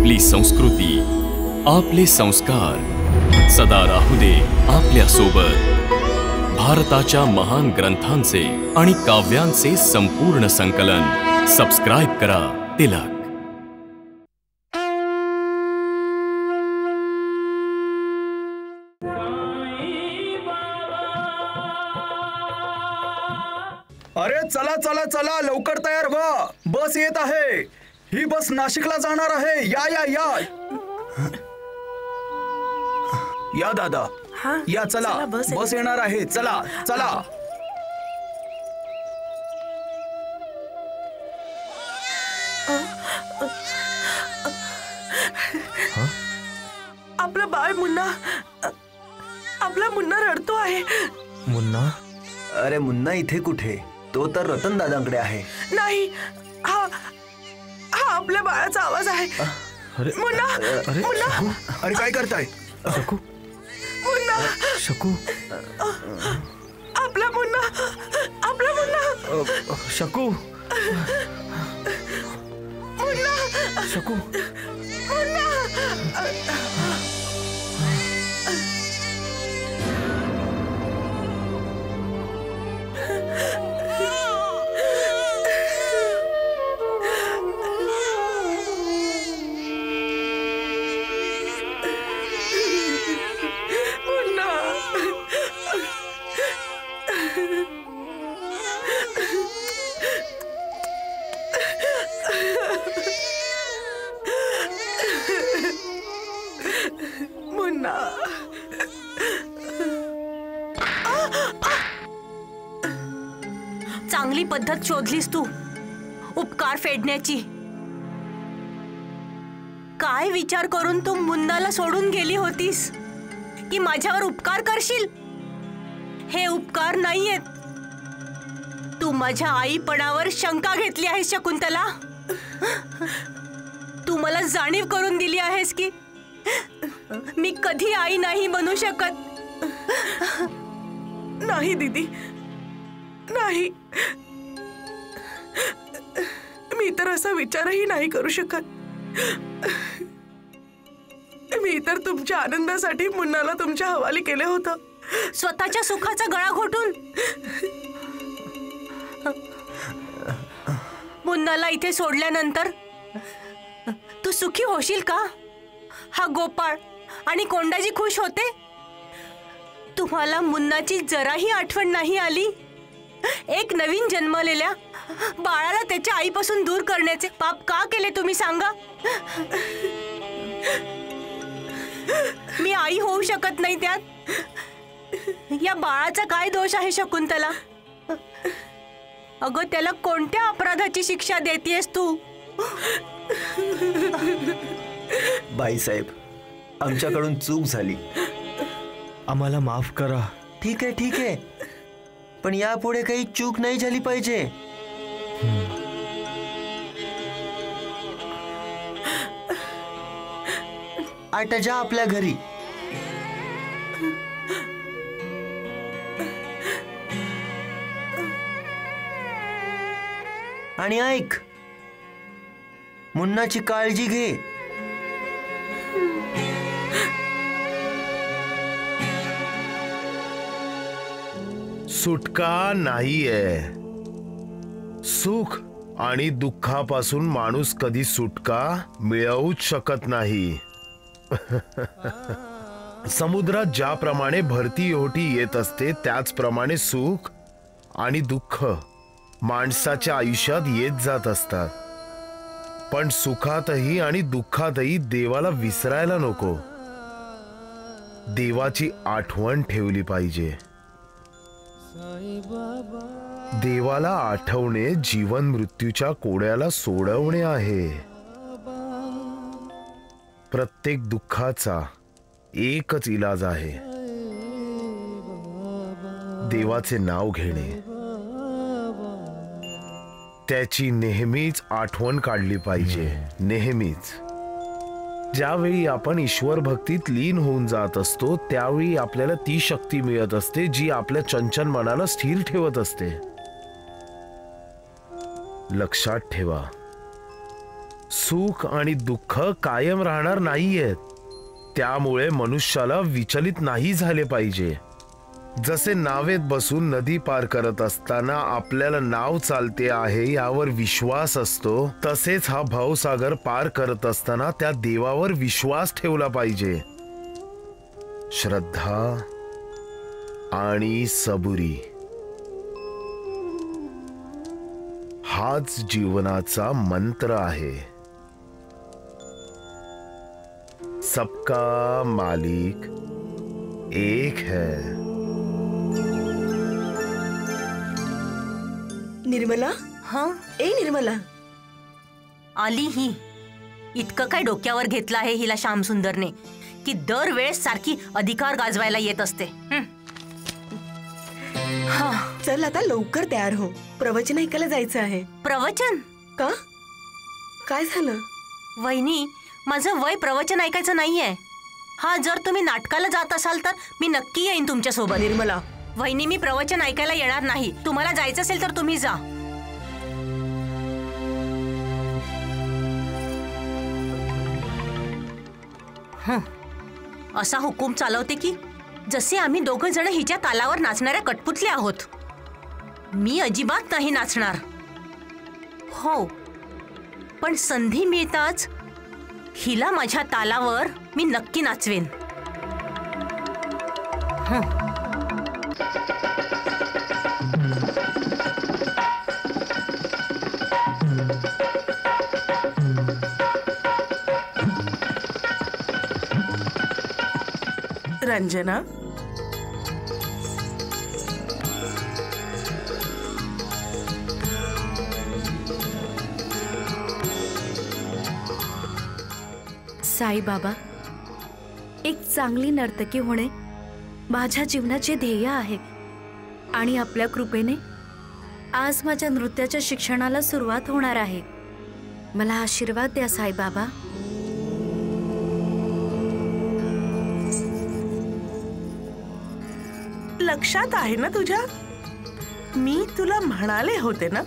आपली संस्कृती, आपले संस्कार सदा राहू दे आपल्या सोबत। भारताच्या महान ग्रंथांचे आणि काव्यांचे संपूर्ण संकलन सबस्क्राइब करा तिलक। अरे चला चला चला, लवकर तयार व्हा, बस येत आहे। ही बस नाशिकला जाणार आहे। या या या या दादा, या चला, बस येणार आहे। चला चला। आपला बाळ मुन्ना, आपला मुन्ना रडतो आहे। मुन्ना? अरे मुन्ना इथे कुठे? तो तर रतन दादांकडे आहे। नाही, हा आपल्या बाळाचा आवाज आहे। मुन्ना, मुन्ना, अरे काय करताय? शकू, मुन्ना, शकू, आपला मुन्ना, आपला मुन्ना, शकू, मुन्ना, शकू, मुन्ना। मुन्ना, चांगली पद्धत शोधलीस तू उपकार फेडण्याची। काय विचार करून तू मुन्नाला सोडून गेली होतीस की माझ्यावर उपकार करशील? हे उपकार नाहीयेत। तू माझ्या आईपणावर शंका घेतली आहेस शकुंतला। तू मला जाणीव करून दिली आहेस की मी कधी आई नाही बनू शकत। नाही दीदी, नाही, मी तर असा विचारही नाही करू शकत। मी तर तुमच्या आनंदासाठी मुन्नाला तुमच्या हवाली केले होतं। स्वतःच्या सुखाचा गळा घोटून मुन्नाला इथे सोडल्यानंतर तू सुखी होशील का? हा गोपाळ आणि कोंडाजी खुश होते? तुम्हाला मुन्नाची जराही आठवण नाही आली? एक नवीन जन्मलेल्या बाळाला त्याच्या आईपासून दूर करण्याचे पाप का केले तुम्ही सांगा? मी आई होऊ शकत नाही त्यात? या बाळाचा काय दोष आहे शकुंतला? अगं त्याला कोणत्या अपराधाची शिक्षा देतेस तू? बाईसाहेब, आमच्याकडून चूक झाली, आम्हाला माफ करा। ठीक आहे ठीक आहे, पण यापुढे काही चूक नाही झाली पाहिजे। आता जा आपल्या घरी। आणि ऐक, मुन्नाची काळजी घे। सुटका नाहीये। सुख आणि दुःखापासून माणूस कधी सुटका मिळवूच शकत नाही। समुद्रात ज्याप्रमाणे भरती ओहोटी येत असते त्याचप्रमाणे सुख आणि दुःख माणसाच्या आयुष्यात येत जात असतात। पण सुखातही आणि दुःखातही देवाला विसरायला नको। देवाची आठवण ठेवली पाहिजे। देवाला आठवणे जीवन मृत्यूच्या कोड्याला सोडवणे आहे। प्रत्येक दुःखाचा एकच इलाज आहे, देवाचे नाव घेणे। त्याची नेहमीच आठवण काढली पाहिजे, नेहमीच। ज्यावेळी आपण ईश्वर भक्तीत लीन होऊन जात असतो त्यावेळी आपल्याला ती शक्ती मिळत असते जी आपल्या चंचल मनाला स्थिर ठेवत असते। लक्षात ठेवा, सुख आणि दुःख कायम राहणार नाहीयेत. त्यामुळे मनुष्याला विचलित नाही झाले पाहिजे. जसे नावेत बसून नदी पार करत असताना आपल्याला नाव चालते आहे यावर विश्वास असतो, तसेच हा भवसागर पार करत असताना त्या देवावर विश्वास ठेवला पाहिजे. श्रद्धा आणि सबुरी हाच जीवनाचा मंत्र आहे. सबका मालिक एक है. निर्मला, हा ए निर्मला, आली ही. इतकं काय डोक्यावर घेतलं आहे हिला श्यामसुंदरने की दरवेळेस सारखी अधिकार गाजवायला येत असते. हा, चल आता लवकर तयार हो, प्रवचन ऐकायला जायचं आहे. प्रवचन? का? काय झालं? वहिनी, माझं वय प्रवचन ऐकायचं नाहीये. हा, जर तुम्ही नाटकाला जात असाल तर मी नक्की येईन तुमच्या सोबत. निर्मला, वहिनी, मी प्रवचन ऐकायला येणार नाही. तुम्हाला जायचं असेल तर तुम्ही जा. असा हुकूम चालवते की जसे आम्ही दोघं जण हिच्या तालावर नाचणाऱ्या कठपुतले आहोत. मी अजिबात नाही नाचणार. हो, पण संधी मिळताच हिला माझ्या तालावर मी नक्की नाचवेन. रंजना, साई बाबा, एक चांगली नर्तकी होणे माझ्या जीवनाचे ध्येय आहे आणि आपल्या कृपेने आज माझ्या नृत्याच्या शिक्षणाला सुरुवात होणार आहे. मला आशीर्वाद द्या साई बाबा. लक्षात आहे ना तुझ्या? मी तुला म्हणाले होते ना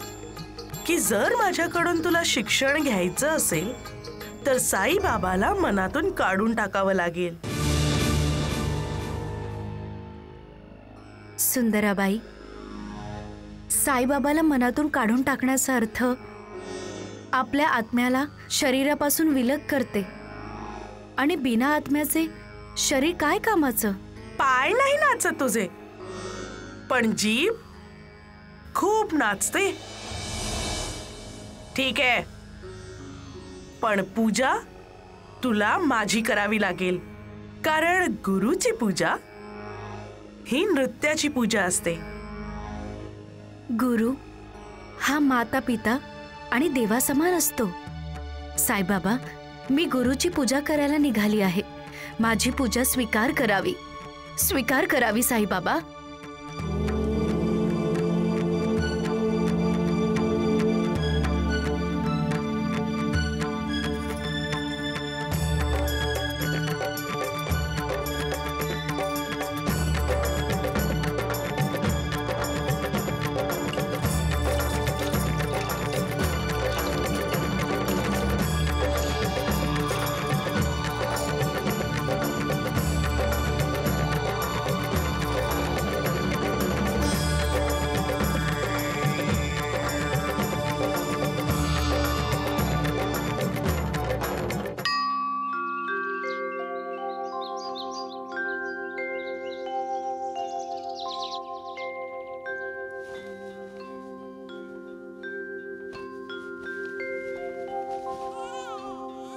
की जर माझ्याकडून तुला शिक्षण घ्यायचं असेल तर साई बाबाला मनातून काढून टाकावं लागेल. सुंदराबाई, साईबाबाला मनातून काढून टाकण्याचा अर्थ आपल्या आत्म्याला शरीरापासून विलग करते आणि बिना आत्म्याचे शरीर काय कामाचं? पाय नाही नाचत तुझे, पण जीभ खूप नाचते. ठीक आहे, पण पूजा तुला माझी करावी लागेल, कारण गुरुची पूजा ही नृत्याची पूजा असते. गुरु हा माता पिता आणि देवासमान असतो. साईबाबा, मी गुरुची पूजा करायला निघाली आहे. माझी पूजा स्वीकार करावी, स्वीकार करावी साईबाबा.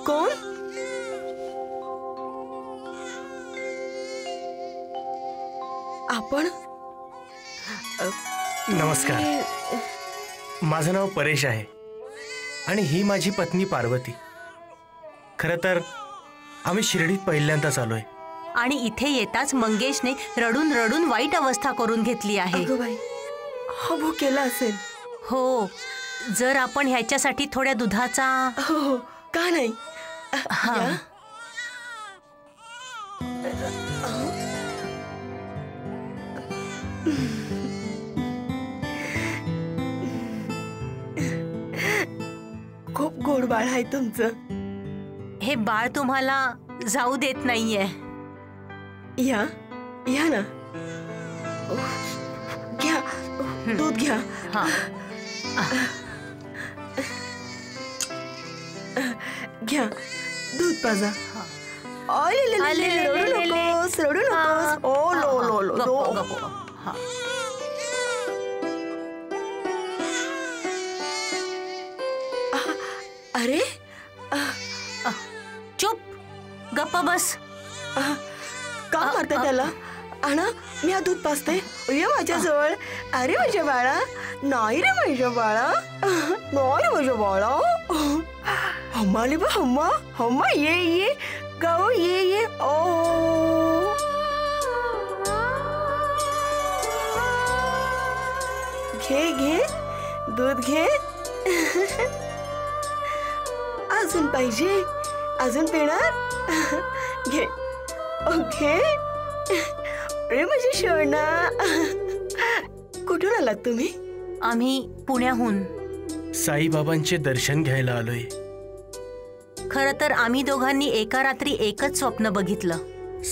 कोण? आपण? नमस्कार, माझं नाव परेश आहे आणि ही माझी पत्नी पार्वती. खरं तर आम्ही शिर्डीत पहिल्यांदाच आलोय. आणि इथे येताच मंगेशने रडून रडून वाईट अवस्था करून घेतली आहे. अगं बाई, हा भुकेला असेल. हो, जर आपण ह्याच्यासाठी थोड्या दुधाचा. हो हो, का नाही. हा. या. खूप गोड बाळ आहे तुमचं. हे बाळ तुम्हाला जाऊ देत नाहीये. या या ना, घ्या दूध घ्या. हा, घ्या दूध पाजा. रडू नकोस, रडू नकोस. ओ लो लो लो लो. हा. अरे चुप, गप्प बस. का मारते त्याला? आणा, मी हा दूध पाजते. ये माझ्या जवळ. अरे माझ्या बाळा, नाही रे माझ्या बाळा, नाही रे माझ्या बाळा. हम्मा आली बा, हम्मा हम्मा, ये ये गाओ, ये ये. ओ घे घे दूध घे. अजून पाहिजे? अजून पिणार? घे घे. अरे माझी शोना, कुठून आलात तुम्ही? आम्ही पुण्याहून. साईबाबांचे दर्शन घ्यायला आलोय. खरं तर आम्ही दोघांनी एका रात्री एकच स्वप्न बघितलं.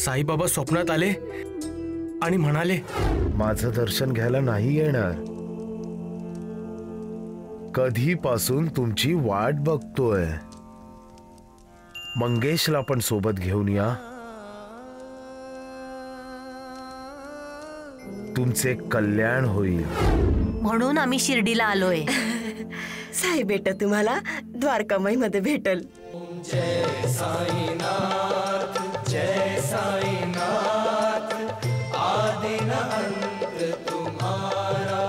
साईबाबा स्वप्नात आले आणि म्हणाले, माझं दर्शन घ्यायला नाही येणार. कधीपासून तुमची वाट बघतोय. मंगेशला पण सोबत घेऊन या. तुमचे कल्याण होईल. म्हणून आम्ही शिर्डीला आलोय. साई बेटा तुम्हाला द्वारकामाई मध्ये भेटल. जय साईनाथ, जय साईनाथ, आदि न अंत तुम्हारा,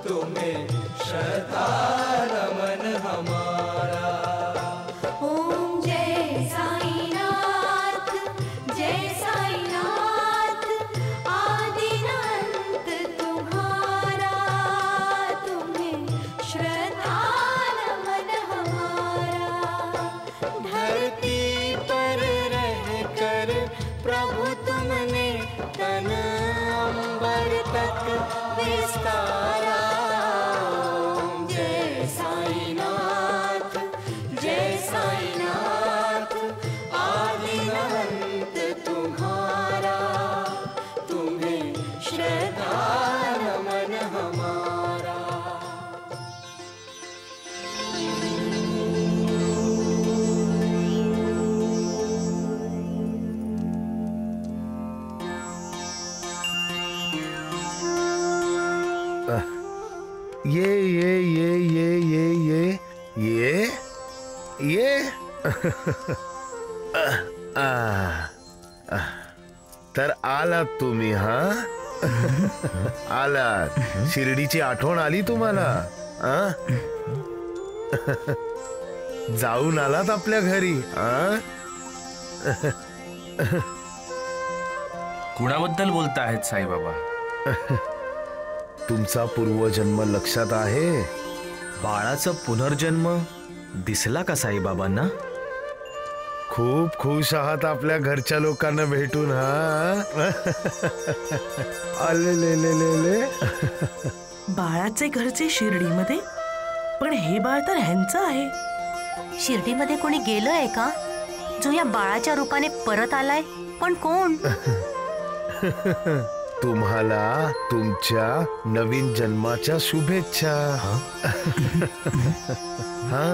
तुम्हें श्रद्धा नमन हमारा. ओम जय साईनाथ, जय साईनाथ, आदि न अंत तुम्हारा, तुम्हें श्रद्धा नमन हमारा. धरती पर रहकर प्रभु तुमने तन अंबर तक विस्तारा. जय साईनाथ, जय साईनाथ, आदि न अंत तुम्हारा, तुम्हें श्रद्धा नमन हमारा. ये ये ये ये ये ये ये ये. तर आलात तुम्ही? हा आलात. शिर्डीची आठवण आली तुम्हाला? जाऊन आलात आपल्या घरी? कुणाबद्दल बोलता आहेत साईबाबा? तुमचा पूर्वजन्म लक्षात आहे? बाळाचा पुनर्जन्म दिसला का साईबाबांना? खूप खुश आहात आपल्या घरच्या लोकांना भेटून? हा आले ले ले ले ले. बाळाचे घरचे शिर्डीमध्ये? पण हे बाळ तर ह्यांचं आहे. शिर्डीमध्ये कोणी गेलंय का जो या बाळाच्या रूपाने परत आलाय? पण कोण? तुम्हाला तुमच्या नवीन जन्माच्या शुभेच्छा. हा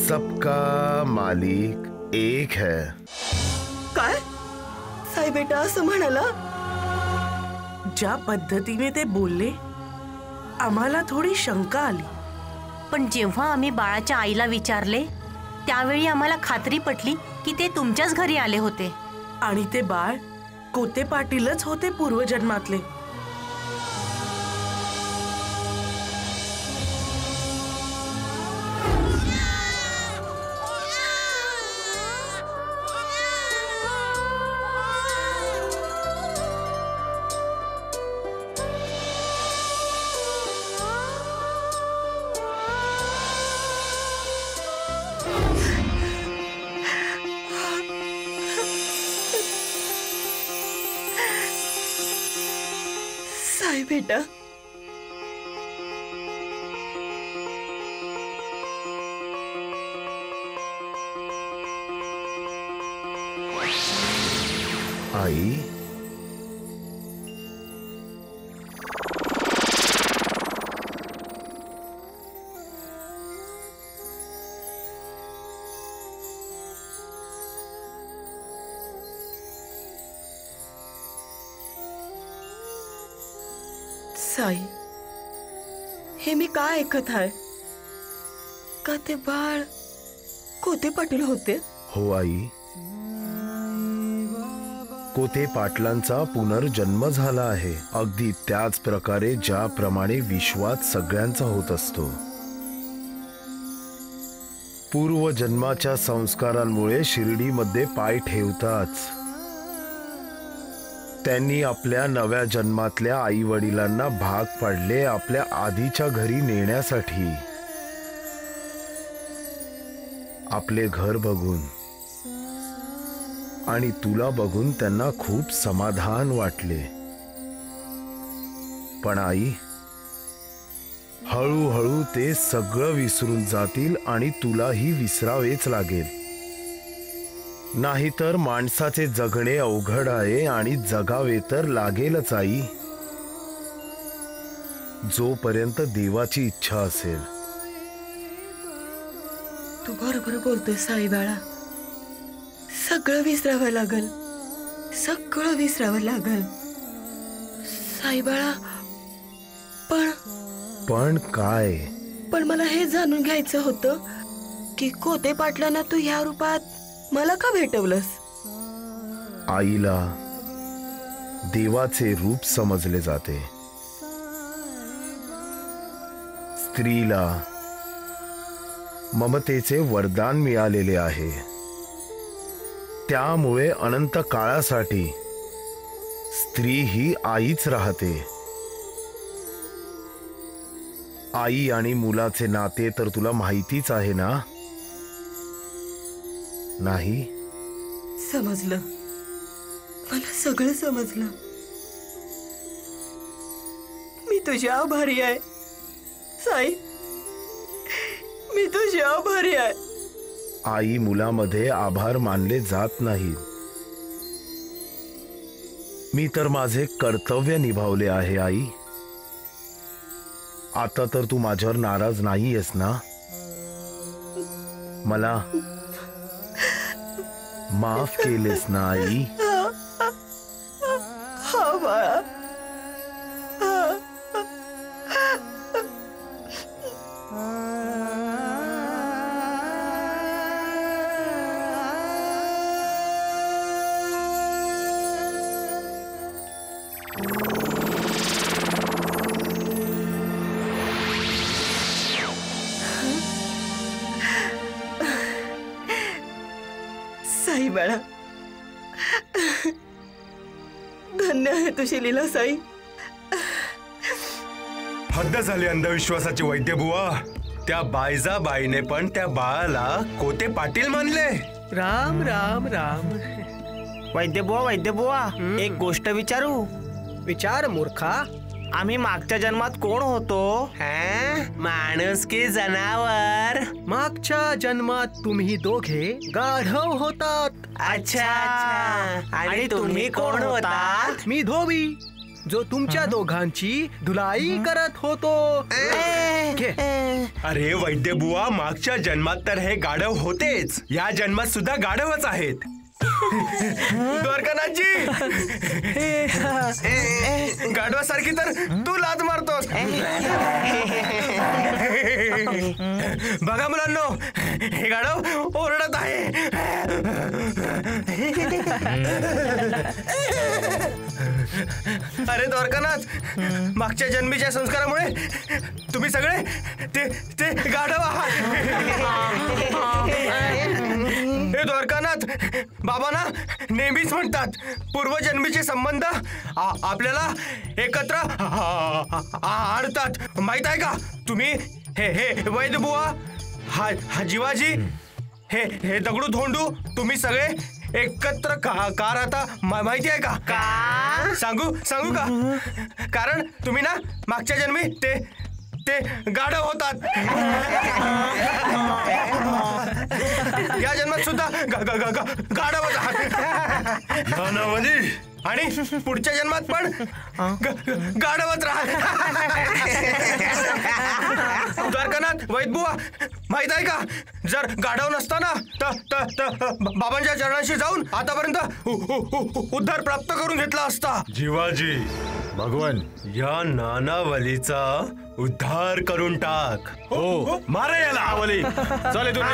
सबका मालिक एक है. काय साई बेटा असं म्हणाला? ज्या पद्धतीने ते बोलले आम्हाला थोडी शंका आली. पण जेव्हा आम्ही बाळाच्या आईला विचारले त्यावेळी आम्हाला खात्री पटली की ते तुमच्याच घरी आले होते. आणि ते बाळ कोते पाटीलच होते पूर्वजन्मातले. साई बेटा आई, साई, हे मी काय ऐकत आहे? का ते बाळ कोते पाटील होते? हो आई, कोते पाटलांचा पुनर्जन्म झाला आहे, अगदी त्याच प्रकारे ज्याप्रमाणे विश्वात सगळ्यांचा होत असतो. पूर्वजन्माच्या संस्कारांमुळे शिर्डीमध्ये पाय ठेवताच त्यांनी आपल्या नव्या जन्मातल्या आई वडिलांना भाग पाडले आपल्या आधीच्या घरी नेण्यासाठी. आपले घर बघून आणि तुला बघून त्यांना खूप समाधान वाटले. पण आई, हळूहळू ते सगळं विसरून जातील आणि तुलाही विसरावेच लागेल. नाहीतर माणसाचे जगणे अवघड आहे आणि जगावे तर लागेलच आई, जोपर्यंत देवाची इच्छा असेल. तू बरोबर बोलतोय साई बाळा. सगळं विसरावं लागल, सगळं विसरावं लागल साई बाळा. पण काय? पण मला हे जाणून घ्यायचं होतं की कोते पाटलांना तू ह्या रूपात मला का भेटवलंस? आईला देवाचे रूप समजले जाते. स्त्रीला ममतेचे वरदान मिळालेले आहे. त्यामुळे अनंत काळासाठी स्त्री ही आईच राहते. आई आणि मुलाचे नाते तर तुला माहितीच आहे ना? नाही? समजलं, मला सगळं समजलं. मी तुझी आभारी आहे साई, मी तुझी आभारी आहे. आई मुलामध्ये आभार मानले जात नाही. मी तर माझे कर्तव्य निभावले आहे आई. आता तर तू माझ्यावर नाराज नाहीयेस ना? मला माफ केलेस ना आई? हा बाळा. साई बाळा, धन्य आहे तुझी लीला साई. हद्द झाली अंधविश्वासाची वैद्यबुवा. त्या बायजाबाईने पण त्या बाळाला कोते पाटील मानले. राम राम राम. वैद्यबुवा, एक गोष्ट विचारू? विचार मूर्खा. आम्ही मागच्या जन्मात कोण होतो? माणूस की जनावर? मागच्या जन्मात तुम्ही दोघे गाढव होतात. अच्छा. आणि तुम्ही कोण होतात? मी धोबी, जो तुमच्या दोघांची धुलाई करत होतो. अरे वैद्यबुवा, मागच्या जन्मात तर हे गाढव होतेच, या जन्मात सुद्धा गाढवच आहेत. द्वारकानाथजी, गाढवासारखी तर तू लात मारतोस. बघा मुलांनो, हे गाढव ओरडत आहे. अरे द्वारकानाथ, मागच्या जन्मीच्या संस्कारामुळे तुम्ही सगळे ते गाढव आहात. हे द्वारकानाथ, बाबा ना नेहमीच म्हणतात, पूर्वजन्मीचे संबंध आपल्याला एकत्र आणतात. माहित आहे का तुम्ही? हे वैद्यबुवा, हा जीवाजी, हे दगडू धोंडू, तुम्ही सगळे एकत्र का राहता माहिती आहे का? सांगू का? कारण तुम्ही ना मागच्या जन्मी ते गाढव होतात. या जन्मात सुद्धा गाढवच आहात. नानावली आणि पुढच्या जन्मात पण गाढवत राहा. द्वारकानाथ वैद्यबुवा, माहित आहे का, जर गाढव नसताना बाबांच्या चरणाशी जाऊन आतापर्यंत उद्धार प्राप्त करून घेतला असता. जीवाजी, भगवान, या नानावलीचा उद्धार करून टाक. हो, मारा याला. नानावली, चल इथून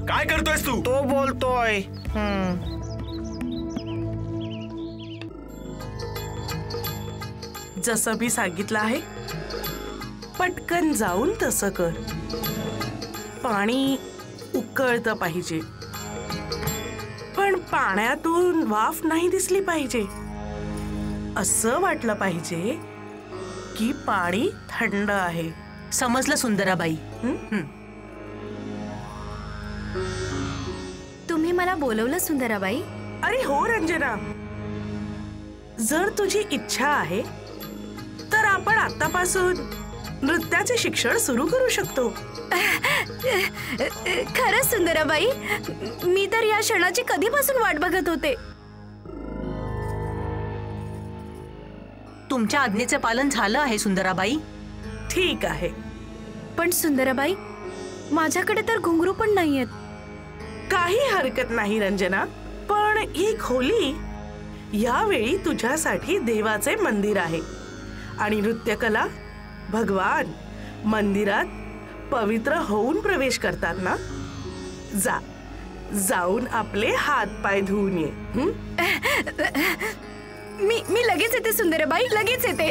काय करतोयस तू? तो बोलतोय. जसं मी सांगितलं आहे, पटकन जाऊन तसं कर. पाणी उकळतं पाहिजे, पण पाण्यातून वाफ नाही दिसली पाहिजे. असं वाटलं पाहिजे की पाणी थंड आहे. समजलं सुंदराबाई? तुम्ही मला बोलवलं सुंदराबाई? अरे हो रंजना, जर तुझी इच्छा आहे तर आपण आतापासून नृत्याचे शिक्षण सुरू करू शकतो. खरंच सुंदराबाई, मी तर या क्षणाची कधीपासून वाट बघत होते. तुमच्या आज्ञेचे पालन झालं आहे सुंदराबाई. ठीक आहे. पण सुंदराबाई, माझ्याकडे तर घुंगरू पण नाहीयेत. काही हरकत नाही रंजना, पण ही खोली यावेळी तुझ्यासाठी देवाचे मंदिर आहे आणि नृत्यकला भगवान मंदिरात पवित्र होऊन प्रवेश करतात ना. जाऊन आपले हात पाय धुवून ये. मी लगेच येते सुंदराबाई, लगेच येते.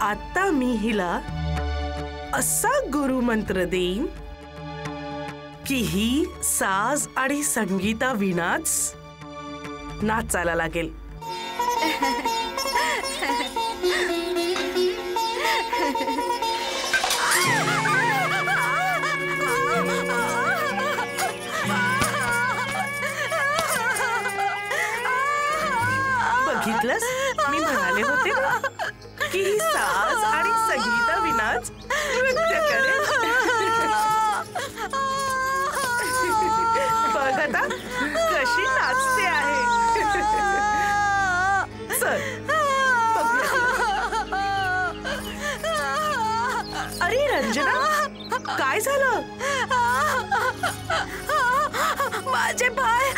आता मी हिला असा गुरुमंत्र देईन की ही साज आणि संगीता विनाच नाचायला लागेल. बघितलंस, मी म्हणाले होते ना की ही साज आणि संगीता विनाच नृत्य करेल. बघ आता कशी नाचते आहे. चल अरे रंजना, काय झालं? माझे पाय,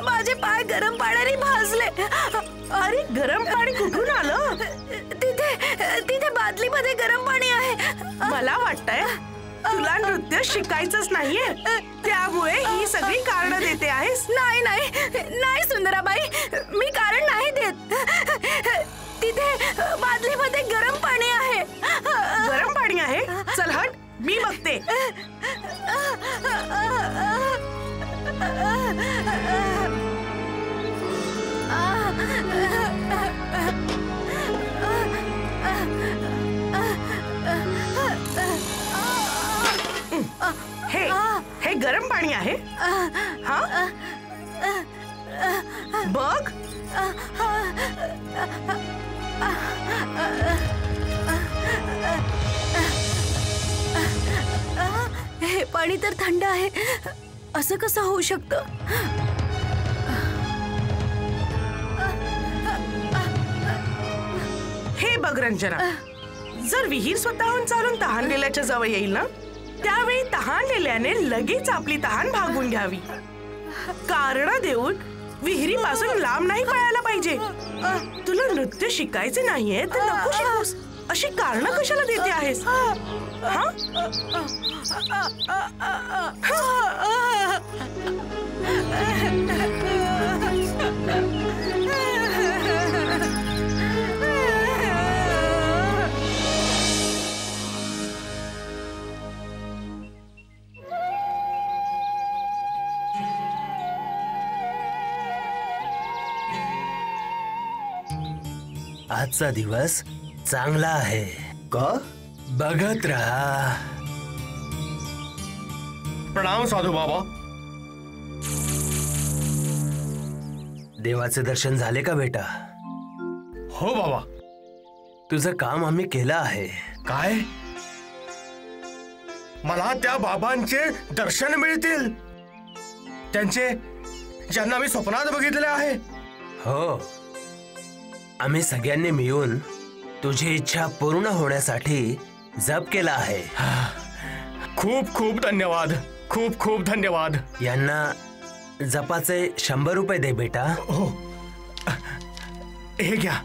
माझे पाय गरम पाण्याने भाजले. अरे गरम पाणी कुठून आलं? तिथे बादलीमध्ये गरम पाणी आहे. मला वाटतंय तुला नृत्य शिकायचंच नाहीये, त्यामुळे ही सगळी कारण देते आहेस. नाही नाही नाही सुंदराबाई, मी कारण नाही देत. तिथे बादलीमध्ये गरम पाणी आहे. गरम पाणी आहे? चल हट, मी बघते. हे गरम पाणी आहे. हा बघ. हे पाणी तर थंड आहे. असं कसं होऊ शकतं? हे बघ रंजना, जर विहीर स्वतःहून चालून तहानलेल्याच्या जवळ येईल ना, त्यावेळी तहानलेल्याने लगेच आपली तहान भागवून घ्यावी. कारण देऊन विहिरीपासून लांब नाही पळायला पाहिजे. तुला नृत्य शिकायचे नाहीये तर नको शिकूस. अशी कारण कशाला देते आहेस? आजचा दिवस चांगला आहे. का? बघत राहा. प्रणाम साधू बाबा. देवाचे दर्शन झाले का बेटा? हो बाबा, तुझं काम आम्ही केलं आहे. काय? मला त्या बाबांचे दर्शन मिळतील, त्यांचे ज्यांना मी स्वप्नात बघितले आहे. हो, आम्ही सगळ्यांनी मिळून तुझी इच्छा पूर्ण होण्यासाठी जप केला आहे. खूप खूप धन्यवाद, खूप खूप धन्यवाद. यांना जपाचे 100 रुपये दे बेटा. हो, हे घ्या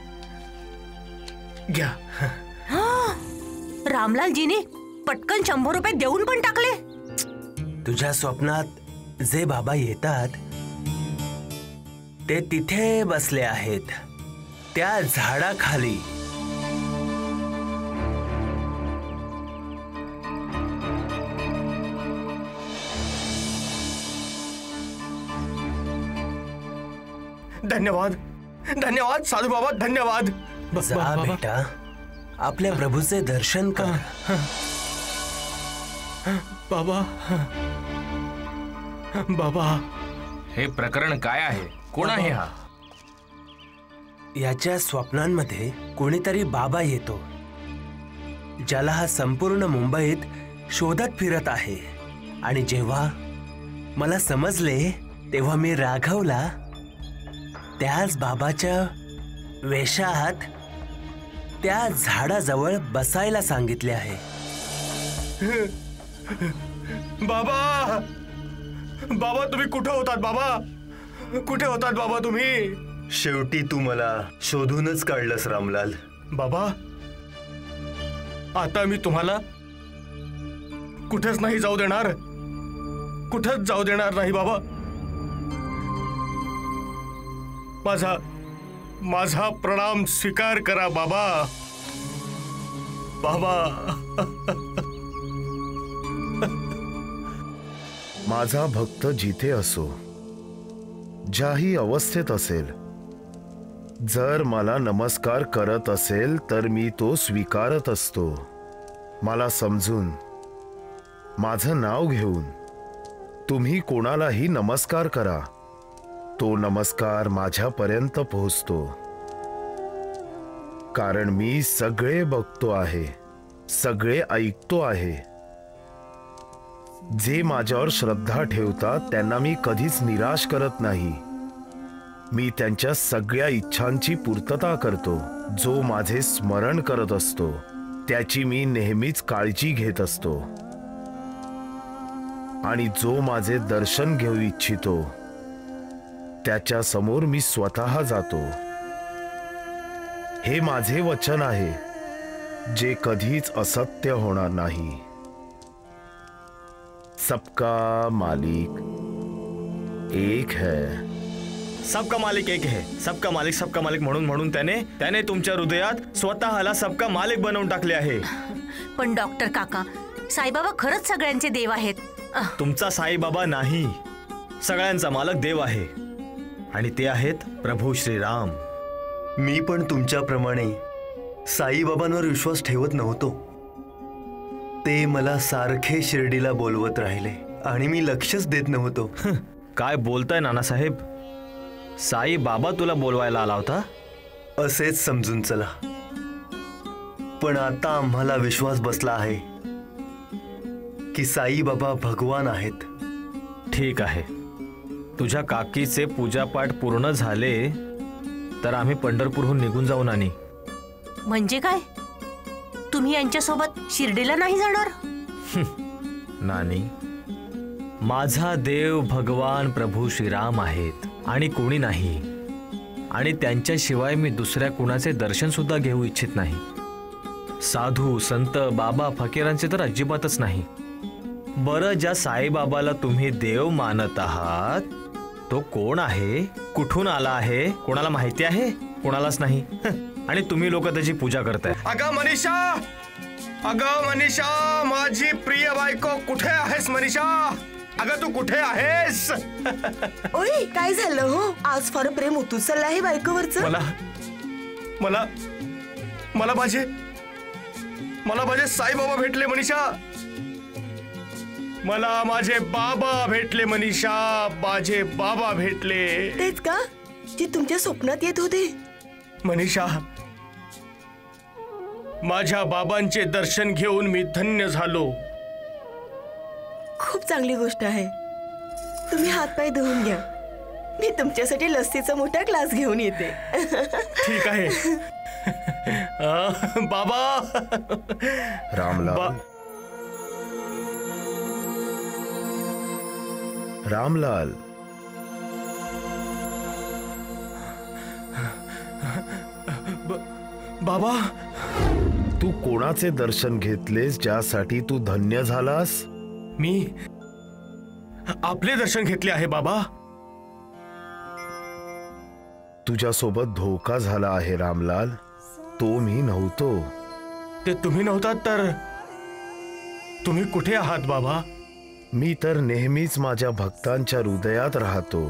घ्या. रामलालजीने पटकन 100 रुपये देऊन पण टाकले. तुझ्या स्वप्नात जे बाबा येतात ते तिथे बसले आहेत, त्या झाडाखाली. धन्यवाद धन्यवाद साधू बाबा, धन्यवाद. जा बेटा, आपल्या प्रभूचे दर्शन कर. बाबा बाबा, हे प्रकरण काय आहे? कोण आहे हा? याच्या स्वप्नांमध्ये कोणीतरी बाबा येतो, ज्याला हा संपूर्ण मुंबईत शोधत फिरत आहे. आणि जेव्हा मला समजले तेव्हा मी राघवला त्याच बाबाच्या वेशात त्या झाडाजवळ बसायला सांगितले आहे. बाबा बाबा, तुम्ही कुठे होतात बाबा? कुठे होतात बाबा तुम्ही? शेवटी तू मला शोधूनच काढलंस रामलाल. बाबा, आता मी तुम्हाला कुठेच नाही जाऊ देणार, कुठेच जाऊ देणार नाही बाबा. माझा प्रणाम स्वीकार करा बाबा. बाबा, माझा भक्त जिथे असो, ज्याही अवस्थेत असेल, जर मला नमस्कार करत असेल तर मी तो स्वीकारत असतो. मला समजून, माझं नाव घेऊन तुम्ही कोणालाही नमस्कार करा, तो नमस्कार माझ्यापर्यंत पोहोचतो. कारण मी सगळे बघतो आहे, सगळे ऐकतो आहे. जे माझ्यावर श्रद्धा ठेवतात त्यांना मी कधीच निराश करत नाही. मी त्यांच्या सगळ्या इच्छांची पूर्तता करतो. जो माझे स्मरण करत असतो त्याची मी नेहमीच काळजी घेत असतो. आणि जो माझे दर्शन घेऊ इच्छितो त्याच्या समोर मी स्वतः जातो. हे माझे वचन आहे, जे कधीच असत्य होणार नाही. सबका मालिक एक है. सबका मालिक एक है. सबका मालिक म्हणून त्याने तुमच्या हृदयात स्वतःला सबका मालिक बनवून टाकले आहे. पण डॉक्टर काका, साईबाबा खरंच सगळ्यांचे देव आहेत. तुमचा साईबाबा नाही, सगळ्यांचा मालक देव आहे, आणि ते आहेत प्रभू श्रीराम. मी पण तुमच्याप्रमाणे साईबाबांवर विश्वास ठेवत नव्हतो. ते मला सारखे शिर्डीला बोलवत राहिले आणि मी लक्षच देत नव्हतो. काय बोलताय नानासाहेब? साई बाबा तुला बोलवायला आला होता? असेच समजून चला. पण आता आम्हाला विश्वास बसला आहे की साई बाबा भगवान आहेत. ठीक आहे, तुझ्या काकीचे पूजापाठ पूर्ण झाले तर आम्ही पंढरपूरहून निघून जाऊ नानी. म्हणजे काय? तुम्ही यांच्यासोबत शिर्डीला नाही जाणार? नानी, माझा देव भगवान प्रभू श्रीराम आहेत आणि कोणी नाही. आणि त्यांच्याशिवाय मी दुसऱ्या कुणाचे दर्शन सुद्धा घेऊ इच्छित नाही. साधू संत बाबा फकीरांचे तर अजिबातच नाही. बरं, ज्या साईबाबाला तुम्ही देव मानत आहात तो कोण आहे, कुठून आला आहे, कोणाला माहिती आहे? कोणालाच नाही. आणि तुम्ही लोक त्याची पूजा करताय. अगं मनीषा, माझी प्रिय बायको, कुठे आहेस मनीषा? अगं तू कुठे आहेस? ओय, काय झालं हो? आज फार प्रेम उतू चाललं आहे बायकोवरच. मला माझे साईबाबा भेटले मनीषा. मला माझे बाबा भेटले मनीषा, माझे बाबा भेटले. तेच का जे तुमच्या स्वप्नात येत होते? मनीषा, माझ्या बाबांचे दर्शन घेऊन मी धन्य झालो. खूप चांगली गोष्ट आहे. तुम्ही हातपाय धुवून घ्या. मी तुमच्यासाठी लस्सीचा मोठा ग्लास घेऊन येते. ठीक आहे. बाबा. रामलाल. रामलाल. बाबा. तू कोणाचे दर्शन घेतलेस ज्यासाठी तू धन्य झालास? मी आपले दर्शन घेतले आहे बाबा. तुझ्यासोबत धोका झाला आहे रामलाल. तो मी नव्हतो. ते तुम्ही नव्हतात तर तुम्ही कुठे आहात बाबा? मी तर नेहमीच माझ्या भक्तांच्या हृदयात राहतो.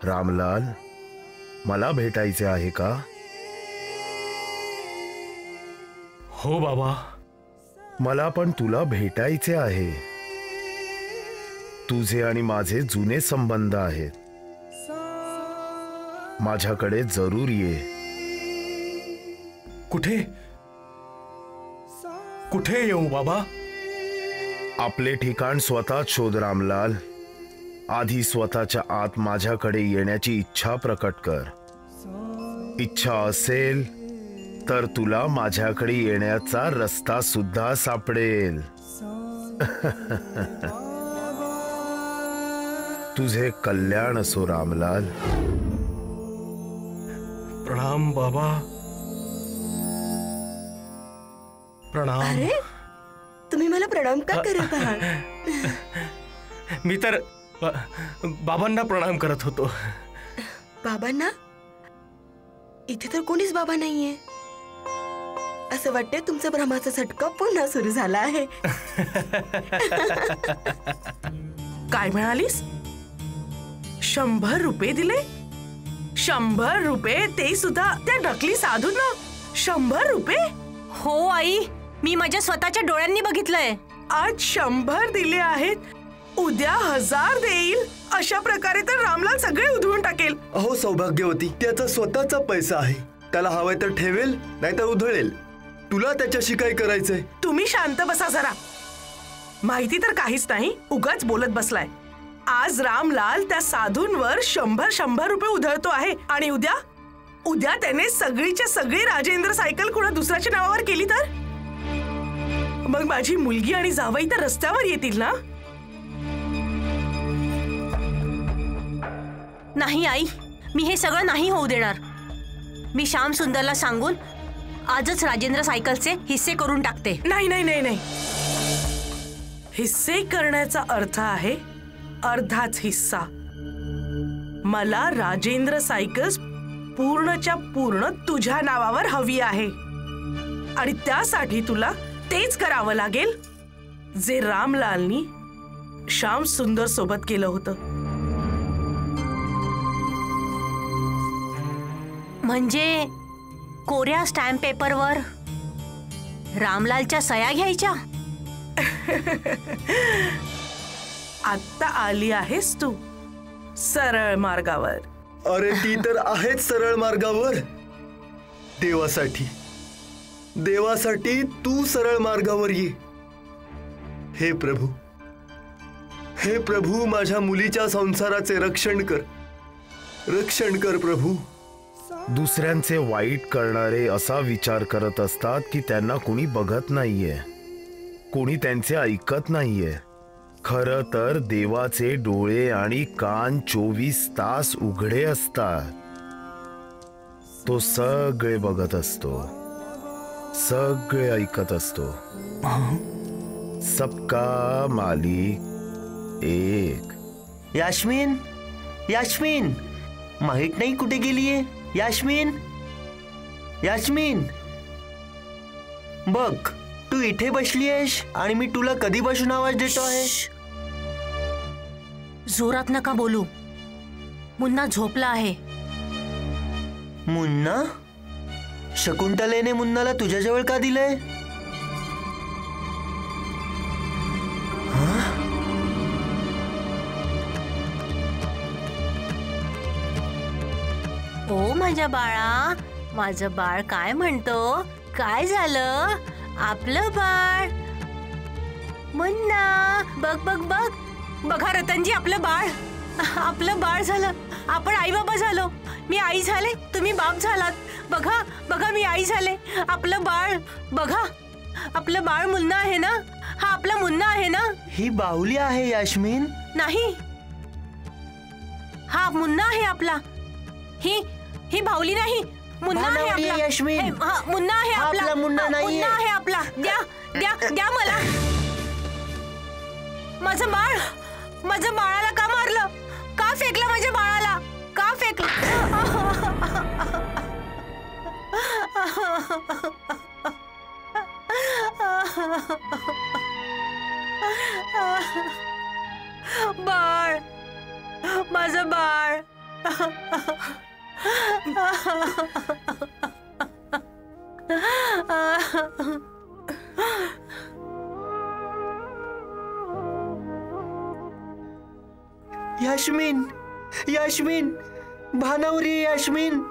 रामलाल, मला भेटायचे आहे का? हो बाबा. मला पण तुला भेटायचे आहे. तुझे आणि माझे जुने संबंध आहेत. माझ्याकडे जरूर ये. कुठे कुठे येऊ बाबा? आपले ठिकाण स्वतः शोध रामलाल. आधी स्वतःच्या आत माझ्याकडे येण्याची इच्छा प्रकट कर. इच्छा असेल तर तुला माझ्याकडे येण्याचा रस्ता सुद्धा सापडेल. तुझे कल्याण असो रामलाल. प्रणाम बाबा. प्रणाम. अरे, तुम्ही मला प्रणाम का करत आहात? मी तर बाबांना प्रणाम करत होतो. बाबांना? इथे तर कोणीच बाबा नाहीये. असं वाटतंय तुमचा भ्रमाचा झटका पुन्हा सुरू झाला आहे. काय म्हणालीस? 100 रुपये दिले? 100 रुपये, ते सुद्धा त्या नकली साधूंना? 100 रुपये? हो आई, मी माझ्या स्वतःच्या डोळ्यांनी बघितलंय. आज 100 दिले आहेत, उद्या 1000 देईल. अशा प्रकारे तर रामलाल सगळे उधळून टाकेल. अहो सौभाग्यवती, त्याचा स्वतःचा पैसा आहे. त्याला हवाय तर ठेवेल, नाहीतर उधळेल. तुला त्याच्याशी काय करायचंय? तुम्ही शांत बसा जरा. माहिती तर काहीच नाही, उगाच बोलत बसलाय. आज रामलाल त्या साधूंवर 100 रुपये उधळतो आहे आणि उद्या त्याने सगळीच्या सगळी राजेंद्र सायकल कुणा दुसऱ्याच्या नावावर केली तर मग माझी मुलगी आणि जावई तर रस्त्यावर येतील ना? नाही आई, मी हे सगळं नाही होऊ देणार. मी श्याम सुंदरला सांगून आजच राजेंद्र सायकलचे हिस्से करून टाकते. नाही नाही नाही नाही, हिस्से करण्याचा अर्थ आहे अर्धाच हिस्सा. मला राजेंद्र सायकल्स पूर्णच्या पूर्ण तुझ्या नावावर हवी आहे आणि त्यासाठी तुला तेच करावं लागेल जे रामलालनी श्याम सुंदर सोबत केलं होतं. म्हणजे कोऱ्या स्टॅम्प पेपरवर रामलालच्या सह्या घ्यायच्या? आता आली आहेस तू सरळ मार्गावर. अरे ती तर आहेच सरळ मार्गावर. देवासाठी तू सरळ मार्गावर ये. हे प्रभू, माझ्या मुलीच्या संसाराचे रक्षण कर प्रभू. दुसऱ्यांचे वाईट करणारे असा विचार करत असतात की त्यांना कुणी बघत नाहीये, कुणी त्यांचे ऐकत नाहीये. खरं तर देवाचे डोळे आणि कान 24 तास उघडे असतात. तो सगळे बघत असतो, सगळे ऐकत असतो. सबका मालिक एक. यास्मीन माहित नाही कुठे गेलीये. यास्मीन बघ, तू इथे बसली आहेस आणि मी तुला कधीपासून आवाज देतो आहे. जोरात नका बोलू, मुन्ना झोपला आहे. मुन्ना? शकुंतलेने मुन्नाला तुझ्याजवळ का दिलंय? हो माझ्या बाळा, माझं बाळ काय म्हणतो? काय झालं? आपलं बाळ मुन्ना, बघ बघ बघ, बघा रतनजी, आपलं बाळ झालं. आपण आई बाबा झालो. मी आई झाले, तुम्ही बाप झालात. बघा बघा, मी आई झाले. आपलं बाळ बघा, आपलं बाळ मुन्ना आहे ना? हा आपला मुन्ना आहे ना? ही बाहुली आहे यास्मिन. नाही, हा मुन्ना आहे आपला. ही बाहुली नाही, मुन्ना आहे आपला. यास्मिन, मुन्ना आहे आपला. मुन्ना मुन्ना आहे आपला. द्या द्या द्या मला माझं बाळ. माझ्या बाळाला का मारलं? का फेकलं माझ्या बाळाला? का फेकलं? बाळ, माझं बाळ. यास्मिन, यास्मिन, भानावरी यास्मिन.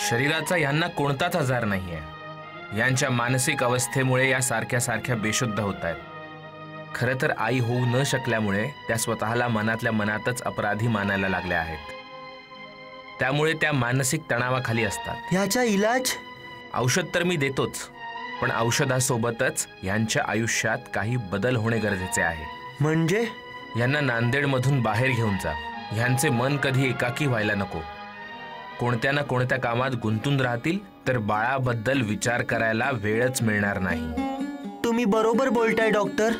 शरीराचा यांना कोणताच आजार नाहीये. यांच्या मानसिक अवस्थेमुळे या सारख्या सारख्या बेशुद्ध होत आहेत. खरं तर आई होऊ न शकल्यामुळे त्या स्वतःला मनातल्या मनातच अपराधी मानायला लागल्या आहेत. त्यामुळे त्या मानसिक तणावाखाली असतात. याचा इलाज? औषध तर मी देतोच, पण औषधासोबतच यांच्या आयुष्यात काही बदल होणे गरजेचे आहे. म्हणजे यांना नांदेडमधून बाहेर घेऊन जा. यांचे मन कधी एकाकी व्हायला नको. कोणत्या ना कोणत्या कामात गुंतून राहतील तर बाळाबद्दल विचार करायला वेळच मिळणार नाही. तुम्ही बरोबर बोलताय डॉक्टर.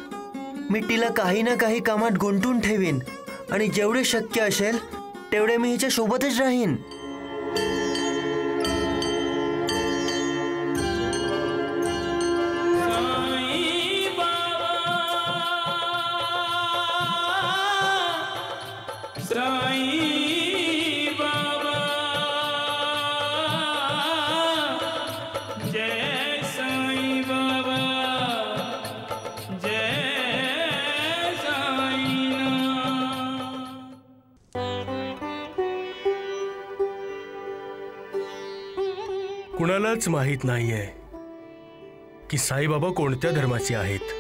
मी तिला काही ना काही कामात गुंतून ठेवीन आणि जेवढे शक्य असेल तेवढे मी हिच्या सोबतच राहीन. कुणालाच माहित नाहीये की साईबाबा कोणत्या धर्माचे आहेत,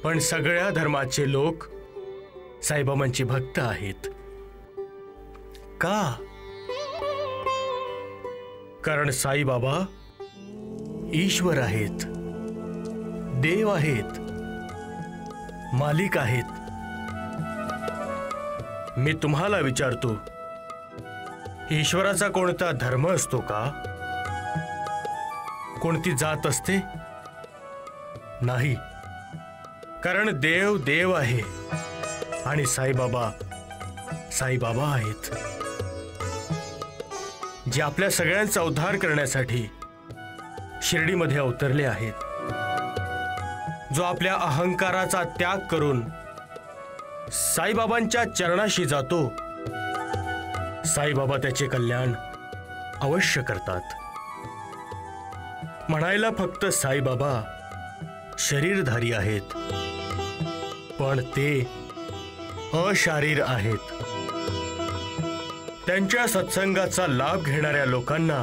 पण सगळ्या धर्माचे लोक साईबाबांचे भक्त आहेत. का? कारण साईबाबा ईश्वर आहेत, देव आहेत, मालिक आहेत. मी तुम्हाला विचारतो, ईश्वराचा कोणता धर्म असतो का? कोणती जात असते? नाही, कारण देव देव आहे आणि साईबाबा साईबाबा आहेत, जे आपल्या सगळ्यांचा उद्धार करण्यासाठी शिर्डीमध्ये अवतरले आहेत. जो आपल्या अहंकाराचा त्याग करून साईबाबांच्या चरणाशी जातो, साईबाबा त्याचे कल्याण अवश्य करतात. म्हणायला फक्त साईबाबा शरीरधारी आहेत, पण ते अशारीर आहेत. त्यांच्या सत्संगाचा लाभ घेणाऱ्या लोकांना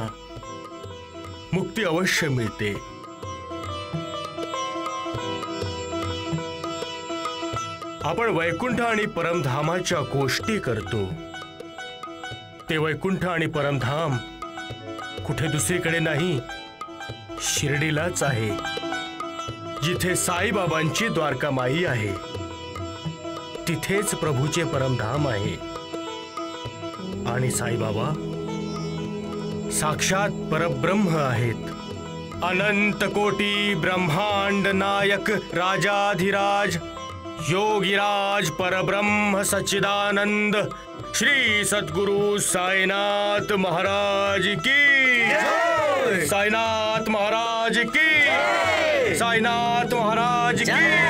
मुक्ती अवश्य मिळते. आपण वैकुंठ आणि परमधामाच्या गोष्टी करतो, ते वैकुंठ आणि परमधाम कुठे दुसरीकडे नाही, शिर्डीलाच आहे, जिथे साईबाबांची द्वारकामाई आहे. तिथेच प्रभूचे परमधाम आहे. आणि साईबाबा साक्षात परब्रह्म आहेत. अनंत कोटी ब्रह्मांड नायक राजाधिराज योगिराज परब्रह्म सच्चिदानंद श्री सद्गुरु साईनाथ महाराज की, साईनाथ महाराज की, साईनाथ महाराज की.